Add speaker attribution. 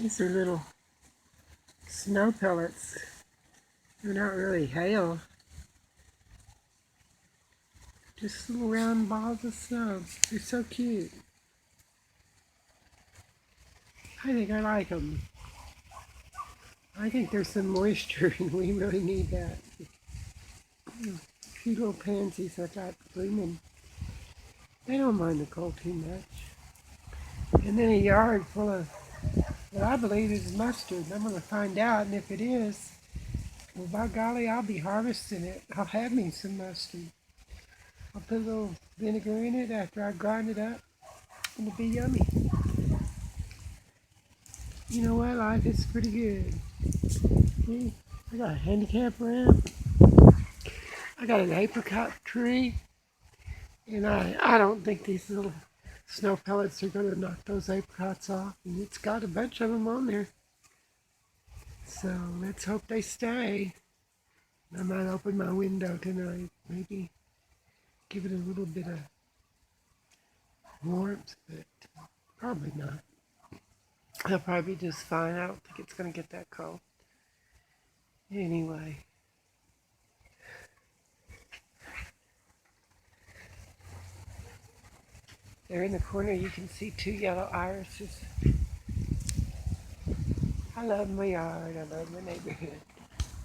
Speaker 1: These are little snow pellets. They're not really hail. Just little round balls of snow. They're so cute. I think I like them. I think there's some moisture and we really need that. Cute little pansies I got blooming. They don't mind the cold too much. And then a yard full of what I believe is mustard. I'm going to find out, and if it is, well, by golly, I'll be harvesting it. I'll have me some mustard. I'll put a little vinegar in it after I grind it up. It'll be yummy. You know what? Life is pretty good. See, I got a handicap ramp. I got an apricot tree. And I don't think these little snow pellets are going to knock those apricots off. And it's got a bunch of them on there. So let's hope they stay. I might open my window tonight. Maybe give it a little bit of warmth, but probably not. They'll probably be just fine. I don't think it's going to get that cold. Anyway. There in the corner you can see two yellow irises. I love my yard. I love my neighborhood.